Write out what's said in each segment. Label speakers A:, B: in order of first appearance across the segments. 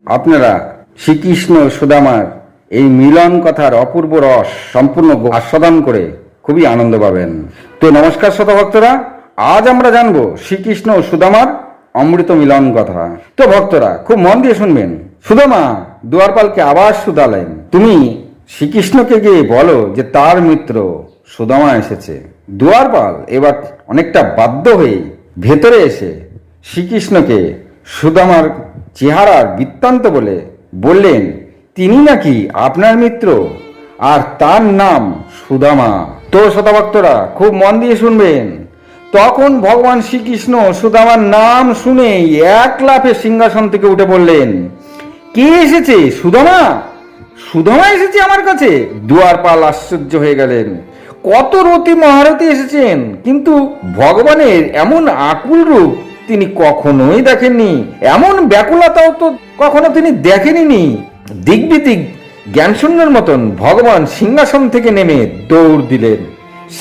A: আপনারা শ্রীকৃষ্ণ সুদামার এই মিলন কথার অপূর্ব রস সম্পূর্ণ আস্বাদন করে খুবই আনন্দ পাবেন। তো নমস্কার শ্রোতা ভক্তরা, আজ আমরা জানবো শ্রীকৃষ্ণ ও সুদামার অমৃত মিলন কথা। তো ভক্তরা খুব মন দিয়ে শুনবেন। সুদামা দুয়ারপালকে আবার শুধালেন, তুমি শ্রীকৃষ্ণকে গিয়ে বলো যে তার মিত্র সুদামা এসেছে। দুয়ারপাল এবার অনেকটা বাধ্য হয়ে ভেতরে এসে শ্রীকৃষ্ণকে সুদামার চেহারার বৃত্তান্ত বললেন তিনি নাকি আপনার মিত্র আর তার নাম সুদামা। তো শ্রোতাভক্তরা খুব মন দিয়ে শুনবেন। তখন ভগবান শ্রীকৃষ্ণ সুদামার নাম শুনে এক লাফে সিংহাসন থেকে উঠে পড়লেন। কে এসেছে? সুদামা? সুদামা এসেছে আমার কাছে? দুয়ারপাল আশ্চর্য হয়ে গেলেন। কত রতি মহারথী এসেছেন, কিন্তু ভগবানের এমন আকুল রূপ তিনি কখনোই দেখেননি, এমন ব্যাকুলতাও তো কখনো তিনি দেখেননি। দিগ্বিদিক জ্ঞানশূন্যের মতন ভগবান সিংহাসন থেকে নেমে দৌড় দিলেন।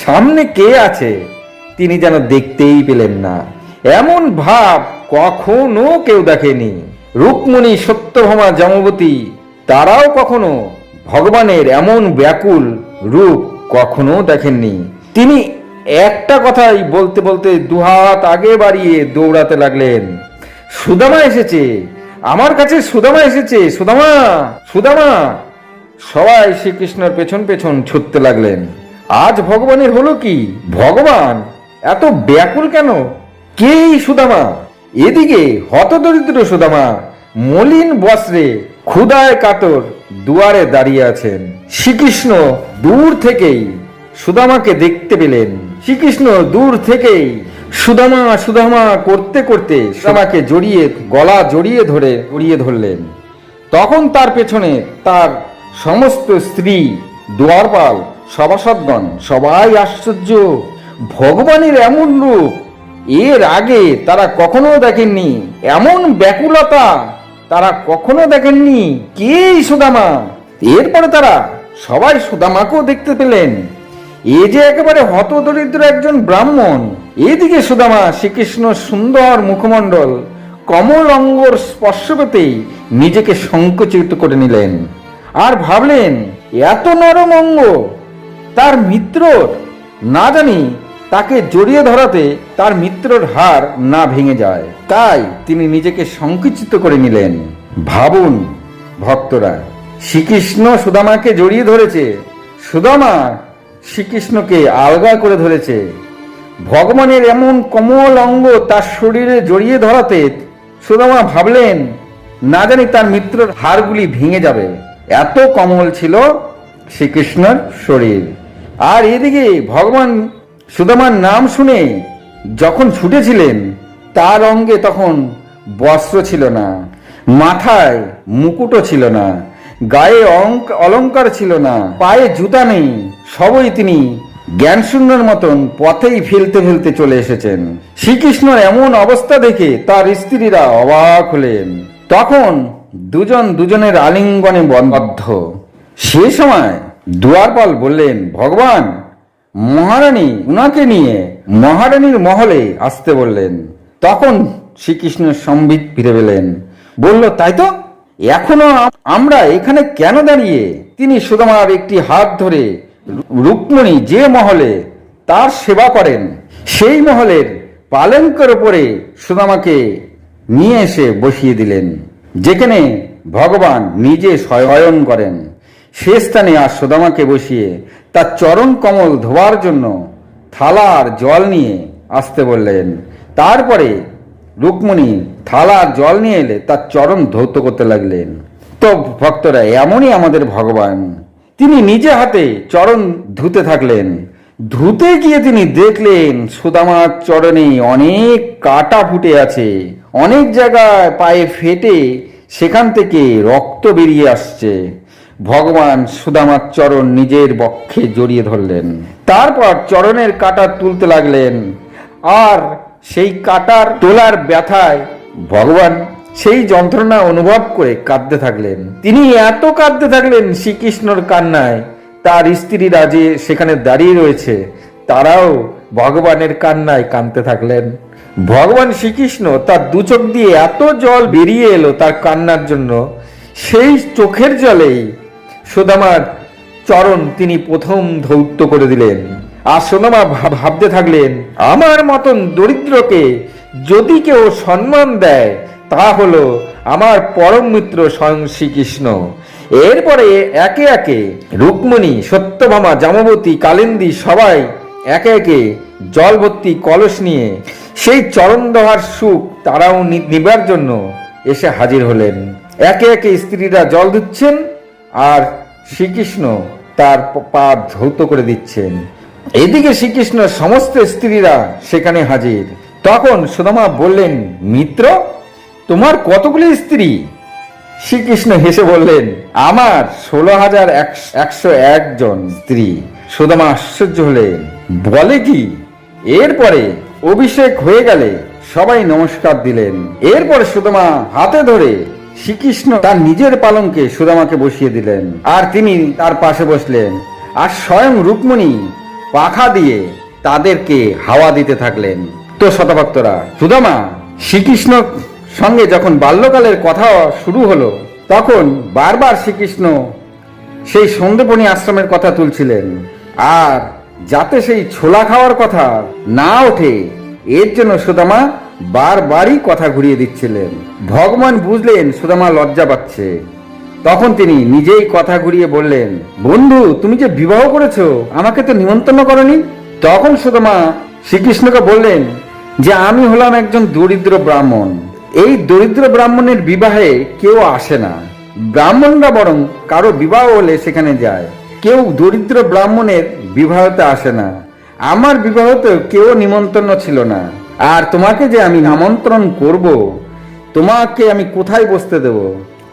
A: সামনে কে আছে তিনি যেন দেখতেই পেলেন না, এমন ভাব কখনো কেউ দেখেনি। রুক্মিণী, সত্যভামা, জামবতী তারাও কখনো ভগবানের এমন ব্যাকুল রূপ কখনো দেখেননি। তিনি একটা কথাই বলতে বলতে দুহাত আগে বাড়িয়ে দৌড়াতে লাগলেন, সুদামা এসেছে আমার কাছে, সুদামা এসেছে, সুদামা, সুদামা। সবাই শ্রীকৃষ্ণের পেছন পেছন ছুটতে লাগলেন। আজ ভগবানের হলো কি? ভগবান এত ব্যাকুল কেন? কে এই সুদামা? এদিকে হতদরিদ্র সুদামা মলিন বস্ত্রে ক্ষুধায় কাতর দুয়ারে দাঁড়িয়ে আছেন। শ্রীকৃষ্ণ দূর থেকেই সুদামাকে দেখতে পেলেন। শ্রীকৃষ্ণ দূর থেকেই সুদামা সুদামা করতে করতে সুদামাকে গলা জড়িয়ে ধরলেন। তখন তার পেছনে তার সমস্ত স্ত্রী, দুয়ারপাল, সভাসদগণ সবাই আশ্চর্য। ভগবানের এমন রূপ এর আগে তারা কখনো দেখেননি, এমন ব্যাকুলতা তারা কখনো দেখেননি। কে সুদামা? এরপরে তারা সবাই সুদামাকেও দেখতে পেলেন। এ যে একেবারে হতদরিদ্র একজন ব্রাহ্মণ। এদিকে সুদামা শ্রীকৃষ্ণ সুন্দর মুখমণ্ডল, কমল অঙ্গর স্পর্শ পেতেই নিজেকে সংকুচিত করে নিলেন আর ভাবলেন এত নরম অঙ্গ তার মিত্রর, না জানি তাকে জড়িয়ে ধরাতে তার মিত্রর হাড় না ভেঙে যায়, তাই তিনি নিজেকে সংকুচিত করে নিলেন। ভাবুন ভক্তরা, শ্রীকৃষ্ণ সুদামাকে জড়িয়ে ধরেছে, সুদামা শ্রীকৃষ্ণকে আলগা করে ধরেছে। ভগবানের এমন কোমল অঙ্গ তার শরীরে জড়িয়ে ধরাতে সুদামা ভাবলেন না জানি তার মিত্রর হাড়গুলি ভেঙে যাবে, এত কোমল ছিল শ্রীকৃষ্ণর শরীর। আর এদিকে ভগবান সুদামার নাম শুনে যখন ছুটেছিলেন তার অঙ্গে তখন বস্ত্র ছিল না, মাথায় মুকুটও ছিল না, গায়ে অলঙ্কার ছিল না, পায়ে জুতা নেই, সবই তিনি জ্ঞানশূন্যের মতন পথেই ফেলতে ফেলতে চলে এসেছেন। শ্রীকৃষ্ণর এমন অবস্থা দেখে তার স্ত্রীরা অবাক হলেন। তখন দুজন দুজনের আলিঙ্গনে বদ্ধ। সে সময় দুয়ারপাল বললেন, ভগবান মহারানী উনাকে নিয়ে মহারানীর মহলে আসতে বললেন। তখন শ্রীকৃষ্ণের সম্বিত ফিরে পেলেন, বলল তাই তো, এখনো আমরা এখানে কেন দাঁড়িয়ে? তিনি সুদামার একটি হাত ধরে রুক্মিণী যে মহলে তার সেবা করেন সেই মহলের পালঙ্কের উপরে সুদামাকে নিয়ে এসে বসিয়ে দিলেন, যেখানে ভগবান নিজে শয়ন করেন। সে স্থানে আর সুদামাকে বসিয়ে তার চরণ কমল ধোয়ার জন্য থালার জল নিয়ে আসতে বললেন। তারপরে রুক্মিণী থালার জল নিয়ে এলে তার চরণ ধৌত করতে লাগলেন। তো ভক্তরা, এমনই আমাদের ভগবান, তিনি নিজে হাতে চরণ ধুতে থাকলেন। ধুতে গিয়ে তিনি দেখলেন সুদামার চরণে অনেক কাটা ফুটে আছে, অনেক জায়গায় পায়ে ফেটে সেখান থেকে রক্ত বেরিয়ে আসছে। ভগবান সুদামার চরণ নিজের বক্ষে জড়িয়ে ধরলেন, তারপর চরণের কাটা তুলতে লাগলেন। আর সেই কাটার তোলার ব্যথায় ভগবান সেই যন্ত্রণা অনুভব করে কাঁদতে থাকলেন। তিনি এত কাঁদতে থাকলেন শ্রীকৃষ্ণর কান্নায়, তার স্ত্রীরা যে সেখানে দাঁড়িয়ে রয়েছে তারাও ভগবানের কান্নায় কাঁদতে থাকলেন।
B: ভগবান শ্রীকৃষ্ণ তার দু চোখ দিয়ে এত জল বেরিয়ে এলো তার কান্নার জন্য, সেই চোখের জলেই সুদামার চরণ তিনি প্রথম ধৌত করে দিলেন। আর সুদামা ভাবতে থাকলেন, আমার মতন দরিদ্রকে যদি কেউ সম্মান দেয় তা হলো আমার পরম মিত্র স্বয়ং শ্রীকৃষ্ণ। এরপরে একে একে রুক্মিণী, সত্যভামা, জামবতী, কালিন্দী সবাই একে একে জল ভর্তি কলস নিয়ে সেই চরণ দেওয়ার সুখ তারাও নিবার জন্য এসে হাজির হলেন। একে একে স্ত্রীরা জল দিচ্ছেন আর শ্রীকৃষ্ণ তার পা ধৌত করে দিচ্ছেন। এদিকে শ্রীকৃষ্ণ সমস্ত স্ত্রীরা সেখানে হাজির। তখন সুদামা বললেন, মিত্র, তোমার কতগুলি স্ত্রী? শ্রীকৃষ্ণ হেসে বললেন, আমার 16,101 জন স্ত্রী। সুদামা আশ্চর্য হলেন, বলে কি? এরপরে অভিষেক হয়ে গেলে সবাই নমস্কার দিলেন। এরপরে সুদামা হাতে ধরে শ্রীকৃষ্ণ তার নিজের পালঙ্কে সুদামাকে বসিয়ে দিলেন আর তিনি তার পাশে বসলেন। আর স্বয়ং রুক্মিণী পাখা দিয়ে তাদেরকে হাওয়া দিতে থাকলেন। তো শতভক্তরা, সুদামা শ্রীকৃষ্ণ সঙ্গে যখন বাল্যকালের কথা শুরু হলো তখন বারবার শ্রীকৃষ্ণ সেই সন্দেপনী আশ্রমের কথা তুলছিলেন। আর যাতে সেই ছোলা খাওয়ার কথা না ওঠে এর জন্য সুদামা বারবারই কথা ঘুরিয়ে দিচ্ছিলেন। ভগবান বুঝলেন সুদামা লজ্জা পাচ্ছে, তখন তিনি নিজেই কথা ঘুরিয়ে বললেন, বন্ধু, তুমি যে বিবাহ করেছো আমাকে তো নিমন্ত্রণ করনি। তখন সুদামা শ্রীকৃষ্ণকে বললেন যে আমি হলাম একজন দরিদ্র ব্রাহ্মণ। এই দরিদ্র ব্রাহ্মণের বিবাহে কেউ আসে না, ব্রাহ্মণরা বরং কারো বিবাহ হলে সেখানে যায়, কেউ দরিদ্র ব্রাহ্মণের বিবাহতে আসে না। আমার বিবাহতে কেউ নিমন্ত্রণ ছিল না। আর তোমাকে যে আমি আমন্ত্রণ করব, তোমাকে আমি কোথায় বসতে দেব?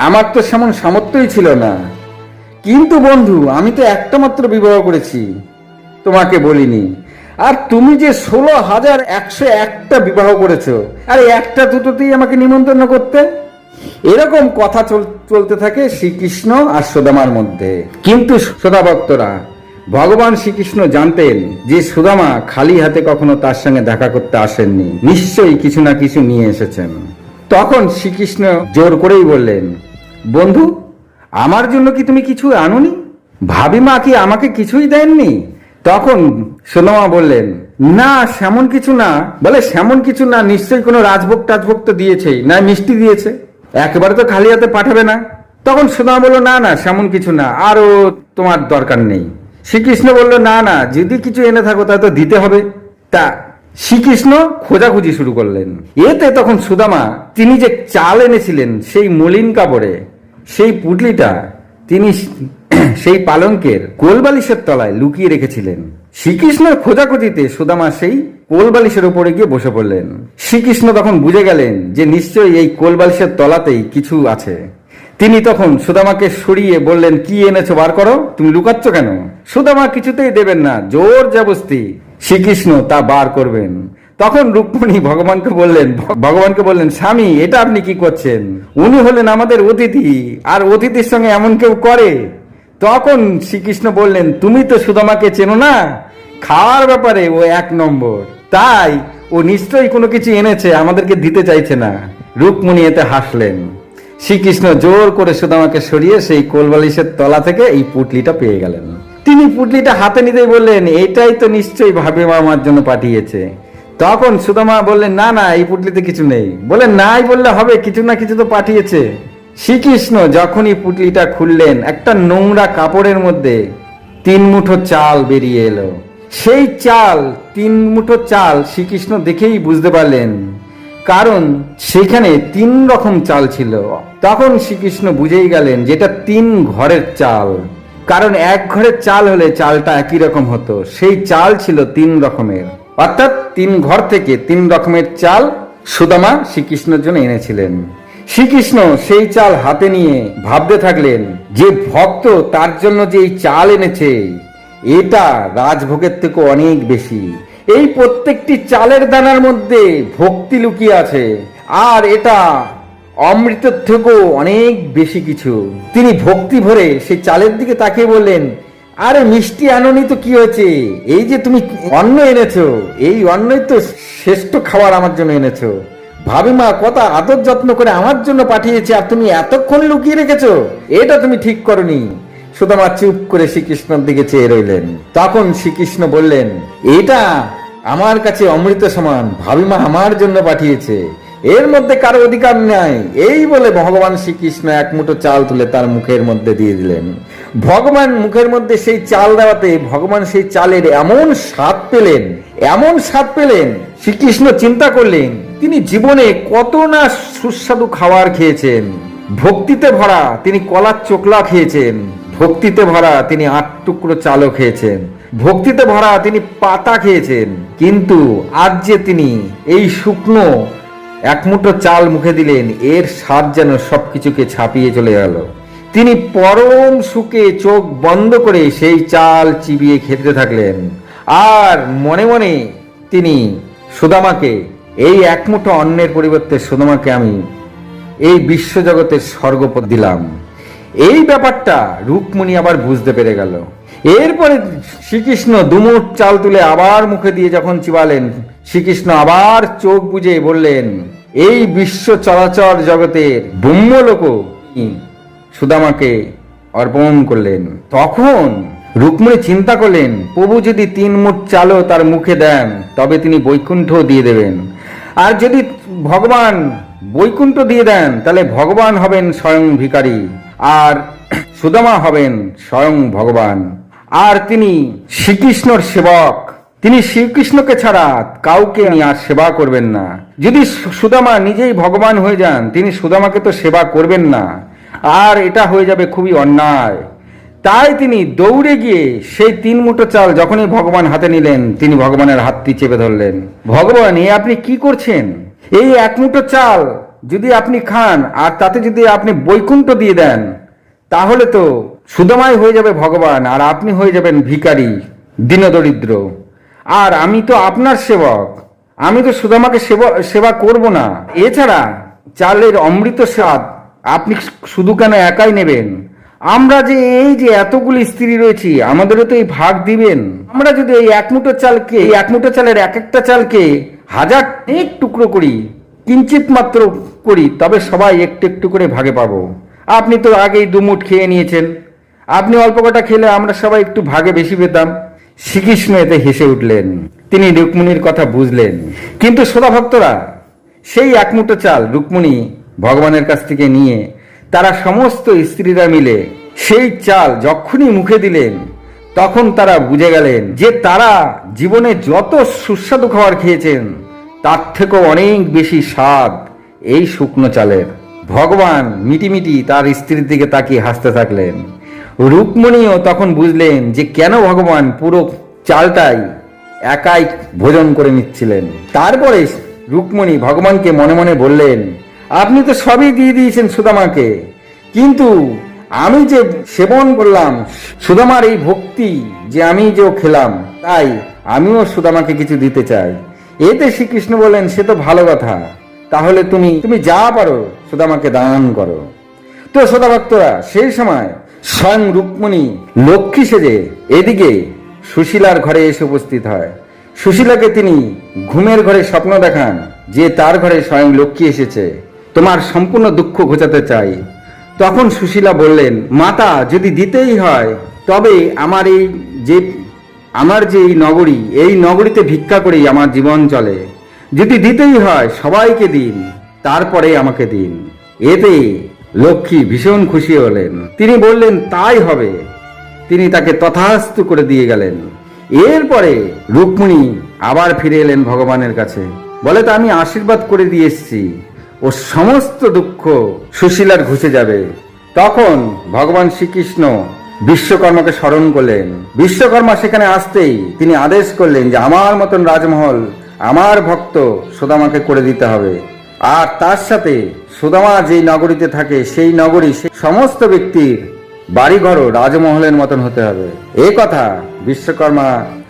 B: আমার তো সেমন সামর্থ্যই ছিল না। কিন্তু বন্ধু, আমি তো একটা মাত্র বিবাহ করেছি, তোমাকে বলিনি। আর তুমি যে 16,101টা বিবাহ করেছো, আর একটা দুটোতেই আমাকে নিমন্ত্রণ করতে। এরকম কথা চলতে থাকে শ্রীকৃষ্ণ আর সুদামার মধ্যে। কিন্তু শ্রোতা ভক্তরা, ভগবান শ্রীকৃষ্ণ জানতেন যে সুদামা খালি হাতে কখনো তার সঙ্গে দেখা করতে আসেননি, নিশ্চয়ই কিছু না কিছু নিয়ে এসেছেন। তখন শ্রীকৃষ্ণ জোর করেই বললেন, বন্ধু, আমার জন্য কি তুমি কিছু আনোনি? ভাবিমা কি আমাকে কিছুই দেননি? তখন সুদামা বললেন, না, সেমন কিছু না। বলে, সেমন কিছু না, নিশ্চয়ই কোনো রাজভোগ টাজভোগ তো দিয়েছেই, না মিষ্টি দিয়েছে, একেবারে তো খালি হাতে পাঠাবে না। তখন সুদামা বলল, না না, সেমন কিছু না, আরও তোমার দরকার নেই। শ্রীকৃষ্ণ বলল, না না, যদি কিছু এনে থাকো তা তো দিতে হবে। তা শ্রীকৃষ্ণ খোঁজাখুঁজি শুরু করলেন। এতে তখন সুদামা তিনি যে চাল এনেছিলেন সেই মলিন কাপড়ে সেই পুটলিটা তিনি সেই পালঙ্কের কোলবালিশের তলায় লুকিয়ে রেখেছিলেন। শ্রীকৃষ্ণের খোঁজাখুঁজিতে সুদামা সেই কোলবালিশের উপরে গিয়ে বসে পড়লেন। শ্রীকৃষ্ণ তখন বুঝে গেলেন যে নিশ্চয়ই এই কোলবালিশের তলাতেই কিছু আছে। তিনি তখন সুদামাকে সরিয়ে বললেন, কি এনেছো, বার করো, তুমি লুকাচ্ছ কেন? সুদামা কিছুতেই দেবেন না, জোর জবরদস্তি শ্রীকৃষ্ণ তা বার করবেন। তখন রুক্মিণী ভগবানকে বললেন, স্বামী, এটা আপনি কি করছেন? উনি হলেন আমাদের অতিথি, আর অতিথির সঙ্গে এমন কেউ করে? তখন শ্রীকৃষ্ণ বললেন, তুমি তো সুদামাকে চেনো না, খাওয়ার ব্যাপারে ও 1 নম্বর, তাই ও নিশ্চয়ই কোনো কিছু এনেছে, আমাদেরকে দিতে চাইছে না। রুক্মিণী এতে হাসলেন। শ্রীকৃষ্ণ জোর করে সুদামাকে সরিয়ে সেই কোলবালিশের তলা থেকে এই পুটলিটা পেয়ে গেলেন। তিনি পুটলিটা হাতে নিতেই বললেন, এটাই তো নিশ্চয়ই ভাবিমা আমার জন্য পাঠিয়েছে। তখন সুদামা বললেন, না না, এই পুটলিতে কিছু নেই। বলেন, নাই বললে হবে, কিছু না কিছু তো পাঠিয়েছে। শ্রীকৃষ্ণ যখনই পুটলিটা খুললেন, একটা নোংরা কাপড়ের মধ্যে 3 মুঠো চাল বেরিয়ে এলো। সেই 3 মুঠো চাল শ্রীকৃষ্ণ দেখেই বুঝতে পারলেন, কারণ সেখানে 3 রকম চাল ছিল। তখন শ্রীকৃষ্ণ বুঝেই গেলেন যেটা 3 ঘরের চাল, কারণ 1 ঘরের চাল হলে চালটা একই রকম হতো। সেই চাল ছিল 3 রকমের, অর্থাৎ 3 ঘর থেকে 3 রকমের চাল সুদামা শ্রীকৃষ্ণের জন্য এনেছিলেন। শ্রীকৃষ্ণ সেই চাল হাতে নিয়ে ভাবতে থাকলেন যে ভক্ত তার জন্য যে এই চাল এনেছে এটা রাজভোগের থেকে অনেক বেশি। এই প্রত্যেকটি চালের দানার মধ্যে ভক্তি লুকিয়ে আছে, আর এটা অমৃতের থেকেও অনেক বেশি কিছু। তিনি ভক্তি ভরে সেই চালের দিকে তাকিয়ে বললেন, আরে মিষ্টি আনোনি তো কি হয়েছে, এই যে তুমি অন্ন এনেছো, এই অন্নই তো শ্রেষ্ঠ খাবার আমার জন্য এনেছো। ভাবিমা কত আদর যত্ন করে আমার জন্য পাঠিয়েছে, আর তুমি এতক্ষণ লুকিয়ে রেখেছো, এটা তুমি ঠিক করনি। সুদামা চুপ করে শ্রীকৃষ্ণের দিকে চেয়ে রইলেন। তখন শ্রীকৃষ্ণ বললেন, এটা আমার কাছে অমৃত সমান, ভাবিমা আমার জন্য পাঠিয়েছে, এর মধ্যে কারো অধিকার নাই। এই বলে ভগবান শ্রীকৃষ্ণ এক মুঠো চাল তুলে তার মুখের মধ্যে দিয়ে দিলেন। ভগবান মুখের মধ্যে সেই চাল দেওয়াতে ভগবান সেই চালের এমন স্বাদ পেলেন, এমন স্বাদ পেলেন, শ্রীকৃষ্ণ চিন্তা করলেন তিনি জীবনে কত না সুস্বাদু খাবার খেয়েছেন। ভক্তিতে ভরা তিনি কলার চোকলা খেয়েছেন, ভক্তিতে ভরা তিনি 8 টুকরো চালও খেয়েছেন, ভক্তিতে ভরা তিনি পাতা খেয়েছেন, কিন্তু আজ যে তিনি এই শুকনো এক মুঠো চাল মুখে দিলেন, এর স্বাদ যেন সবকিছুকে ছাপিয়ে চলে গেল। তিনি পরম সুখে চোখ বন্ধ করে সেই চাল চিবিয়ে খেতে থাকলেন। আর মনে মনে তিনি সুদামাকে, এই এক মুঠো অন্নের পরিবর্তে সুদামাকে আমি এই বিশ্বজগতের স্বর্গপদ দিলাম। এই ব্যাপারটা রুকমণি আবার বুঝতে পেরে গেল। এরপরে শ্রীকৃষ্ণ দুমুঠ চাল তুলে আবার মুখে দিয়ে যখন চিবালেন, শ্রীকৃষ্ণ আবার চোখ বুজে বললেন, এই বিশ্ব চরাচর জগতের ব্রহ্মলোক সুদামাকে অর্পণ করলেন। তখন রুকমণি চিন্তা করলেন, প্রভু যদি 3 মুঠ চালও তার মুখে দেন তবে তিনি বৈকুণ্ঠ দিয়ে দেবেন, আর যদি ভগবান বৈকুণ্ঠ দিয়ে দেন তাহলে ভগবান হবেন স্বয়ং ভিখারি, আর সুদামা হবেন স্বয়ং ভগবান। আর তিনি শ্রীকৃষ্ণর সেবক, তিনি শ্রীকৃষ্ণকে ছাড়া কাউকে আর সেবা করবেন না। যদি সুদামা নিজেই ভগবান হয়ে যান, তিনি সুদামাকে তো সেবা করবেন না, আর এটা হয়ে যাবে খুবই অন্যায়। তাই তিনি দৌড়ে গিয়ে সেই 3 মুঠো চাল যখনই ভগবান হাতে নিলেন, তিনি ভগবানের হাতটি চেপে ধরলেন। ভগবান, এ আপনি কি করছেন? এই 1 মুঠো চাল যদি আপনি খান আর তাতে যদি আপনি বৈকুণ্ঠ দিয়ে দেন, তাহলে তো সুদামাই হয়ে যাবে ভগবান, আর আপনি হয়ে যাবেন ভিখারি, দীনদরিদ্র। আর আমি তো আপনার সেবক, আমি তো সুদামাকে সেবা করব না। এছাড়া চালের অমৃত স্বাদ আপনি শুধু কেন একাই নেবেন? আমরা যে এই যে এতগুলি স্ত্রী রয়েছি, আমাদেরও তো এই ভাগ দিবেন। আমরা যদি এই 1 মুঠো চালকে, এই 1 মুঠো চালের এক একটা চালকে 1000 টুকরো করি, কিঞ্চিত মাত্র করি, তবে সবাই একটু একটু করে ভাগে পাবো। আপনি তো আগেই 2 মুঠ খেয়ে নিয়েছেন, আপনি অল্প কটা খেলে আমরা সবাই একটু ভাগে বেশি পেতাম। শ্রীকৃষ্ণ এতে হেসে উঠলেন, তিনি রুকমণির কথা বুঝলেন। কিন্তু শ্রোতা ভক্তরা, সেই 1 মুঠো চাল রুকমণি ভগবানের কাছ থেকে নিয়ে তারা সমস্ত স্ত্রীরা মিলে সেই চাল যখনই মুখে দিলেন, তখন তারা বুঝে গেলেন যে তারা জীবনে যত সুস্বাদু খাবার খেয়েছেন তার থেকেও অনেক বেশি স্বাদ এই শুকনো চালের। ভগবান মিটিমিটি তার স্ত্রীর দিকে তাকিয়ে হাসতে থাকলেন। রুকমণিও তখন বুঝলেন যে কেন ভগবান পুরো চালটাই একাই ভোজন করে নিচ্ছিলেন। তারপরে রুকমণি ভগবানকে মনে মনে বললেন, আপনি তো সবই দিয়ে দিয়েছেন সুদামাকে, কিন্তু আমি যে সেবন করলাম সুদামার এই ভক্তি যে আমি যে খেলাম, তাই আমিও সুদামাকে কিছু দিতে চাই। এতে শ্রীকৃষ্ণ বললেন, সে তো ভালো কথা, তাহলে তুমি যা পারো সুদামাকে দান করো। তো শ্রোতা ভক্তরা, সেই সময় স্বয়ং রুকমণি লক্ষ্মী সেজে এদিকে সুশীলার ঘরে এসে উপস্থিত হয়। সুশীলাকে তিনি ঘুমের ঘরে স্বপ্ন দেখান যে তার ঘরে স্বয়ং লক্ষ্মী এসেছে, তোমার সম্পূর্ণ দুঃখ ঘোচাতে চাই। তখন সুশীলা বললেন, মাতা, যদি দিতেই হয় তবে আমার যে এই নগরী, এই নগরীতে ভিক্ষা করেই আমার জীবন চলে। যদি দিতেই হয় সবাইকে দিন, তারপরে আমাকে দিন। এতে লক্ষ্মী ভীষণ খুশি হলেন। তিনি বললেন, তাই হবে। তিনি তাকে তথাস্তু করে দিয়ে গেলেন। এরপরে রুকমণি আবার ফিরে এলেন ভগবানের কাছে। বলে, তা আমি আশীর্বাদ করে দিয়ে এসেছি, ও সমস্ত দুঃখ সুশীলার ঘুচে যাবে। তখন ভগবান শ্রীকৃষ্ণ বিশ্বকর্মাকে স্মরণ করলেন। বিশ্বকর্মা সেখানে আসতেই তিনি আদেশ করলেন যে আমার মতন রাজমহল আমার ভক্ত সুদামাকে করে দিতে হবে, আর তার সাথে সুদামা যেই নগরীতে থাকে সেই নগরী সমস্ত ব্যক্তির বাড়িঘরও রাজমহলের মতন হতে হবে। এই কথা বিশ্বকর্মা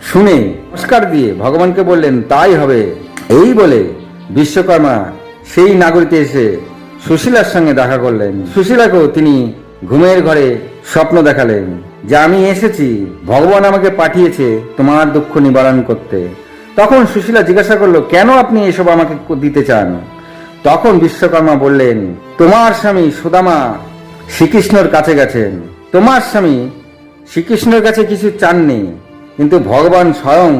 B: শুনে নমস্কার দিয়ে ভগবানকে বললেন, তাই হবে। এই বলে বিশ্বকর্মা সেই নগরীতে এসে সুশীলার সঙ্গে দেখা করলেন। সুশীলাকেও তিনি ঘুমের ঘরে স্বপ্ন দেখালেন
A: যে আমি এসেছি, ভগবান আমাকে পাঠিয়েছে তোমার দুঃখ নিবারণ করতে। তখন সুশীলা জিজ্ঞাসা করলো, কেন আপনি এসব আমাকে দিতে চান? তখন বিশ্বকর্মা বললেন, তোমার স্বামী সুদামা শ্রীকৃষ্ণর কাছে গেছেন, তোমার স্বামী শ্রীকৃষ্ণের কাছে কিছু চাননি, কিন্তু ভগবান স্বয়ং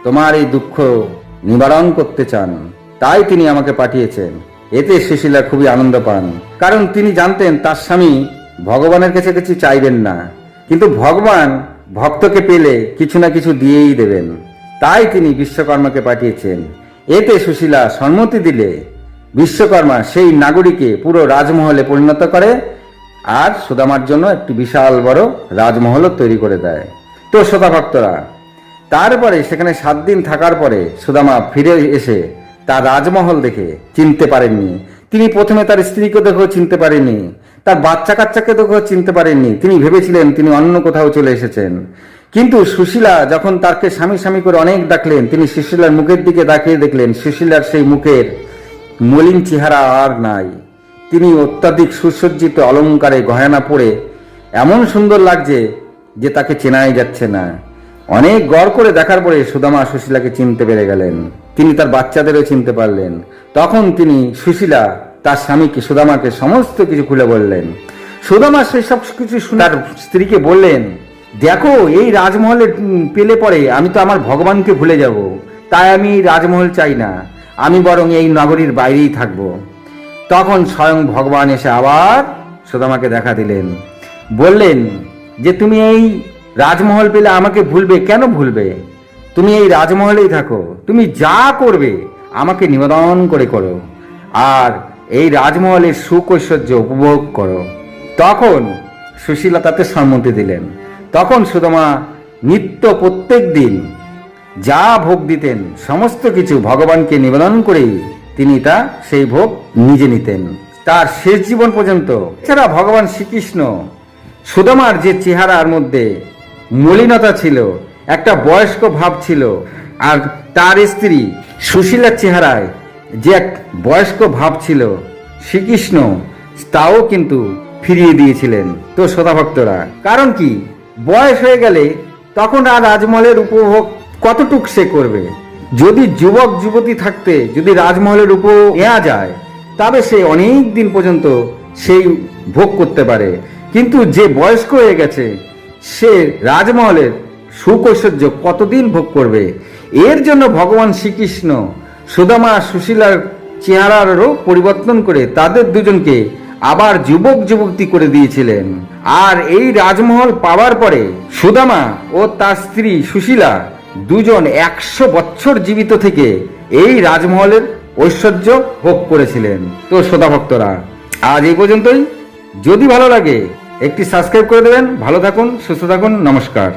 A: তোমার এই দুঃখ নিবারণ করতে চান, তাই তিনি আমাকে পাঠিয়েছেন। এতে সুশীলা খুবই আনন্দ পান, কারণ তিনি জানতেন তার স্বামী ভগবানের কাছে কিছু চাইবেন না, কিন্তু ভগবান ভক্তকে পেলে কিছু না কিছু দিয়েই দেবেন, তাই তিনি বিশ্বকর্মাকে পাঠিয়েছেন। এতে সুশীলা সম্মতি দিলে বিশ্বকর্মা সেই নাগরীকে পুরো রাজমহলে পরিণত করে আর সুদামার জন্য একটি বিশাল বড় রাজমহলও তৈরি করে দেয়। তো শ্রোতা ভক্তরা, তারপরে সেখানে 7 দিন থাকার পরে সুদামা ফিরে এসে তার রাজমহল দেখে চিনতে পারেননি। তিনি প্রথমে তার স্ত্রীকে দেখেও চিনতে পারেননি, তার বাচ্চা কাচ্চাকে দেখেও চিনতে পারেননি। তিনি ভেবেছিলেন তিনি অন্য কোথাও চলে এসেছেন। কিন্তু সুশীলা যখন তাকে স্বামী স্বামী করে অনেক ডাকলেন, তিনি সুশীলার মুখের দিকে তাকিয়ে দেখলেন সুশীলার সেই মুখের মলিন চেহারা আর নাই। তিনি অত্যাধিক সুসজ্জিত অলংকারে গয়না পরে এমন সুন্দর লাগছে যে তাকে চেনাই যাচ্ছে না। অনেক গড় করে দেখার পরে সুদামা সুশীলাকে চিনতে পেরে গেলেন। তিনি তার বাচ্চাদেরও চিনতে পারলেন। তখন তিনি সুশীলা তার স্বামীকে সুদামাকে সমস্ত কিছু খুলে বললেন। সুদামা সেই সব কিছু শুনে তার স্ত্রীকে বললেন, দেখো এই রাজমহলে পেলে পরে আমি তো আমার ভগবানকে ভুলে যাব, তাই আমি এই রাজমহল চাই না, আমি বরং এই নগরীর বাইরেই থাকব। তখন স্বয়ং ভগবান এসে আবার সুদামাকে দেখা দিলেন, বললেন যে তুমি এই রাজমহল পেলে আমাকে ভুলবে কেন? ভুলবে, তুমি এই রাজমহলেই থাকো, তুমি যা করবে আমাকে নিবেদন করে করো, আর এই রাজমহলের সুখ ঐশ্বর্য উপভোগ করো। তখন সুশীলা তাতে সম্মতি দিলেন। তখন সুদামা নিত্য প্রত্যেক দিন যা ভোগ দিতেন সমস্ত কিছু ভগবানকে নিবেদন করেই তিনি সেই ভোগ নিজে নিতেন তার শেষ জীবন পর্যন্ত। এছাড়া ভগবান শ্রীকৃষ্ণ সুদামার যে চেহারার মধ্যে মলিনতা ছিল, একটা বয়স্ক ভাব ছিল, আর তার স্ত্রী সুশীলার চেহারায় যে এক বয়স্ক ভাব ছিল, শ্রীকৃষ্ণ তাও কিন্তু ফিরিয়ে দিয়েছিলেন। তো শ্রোতা ভক্তরা, কারণ কি, বয়স হয়ে গেলে তখন আর রাজমহলের উপভোগ কতটুক সে করবে? যদি যুবক যুবতী থাকতে যদি রাজমহলের উপভোগ নেওয়া যায়, তবে সে অনেক দিন পর্যন্ত সেই ভোগ করতে পারে। কিন্তু যে বয়স্ক হয়ে গেছে, সে রাজমহলের সুখ ঐশ্বর্য কতদিন ভোগ করবে? এর জন্য ভগবান শ্রীকৃষ্ণ সুদামা সুশীলার চেহারারও পরিবর্তন করে তাদের দুজনকে আবার যুবক যুবতী করে দিয়েছিলেন। আর এই রাজমহল পাওয়ার পরে সুদামা ও তার স্ত্রী সুশীলা দুজন 100 বছর জীবিত থেকে এই রাজমহলের ঐশ্বর্য ভোগ করেছিলেন। তো শ্রোতা ভক্তরা, আজ এই পর্যন্তই। যদি ভালো লাগে একটি সাবস্ক্রাইব করে দেবেন। ভালো থাকুন, সুস্থ থাকুন, নমস্কার।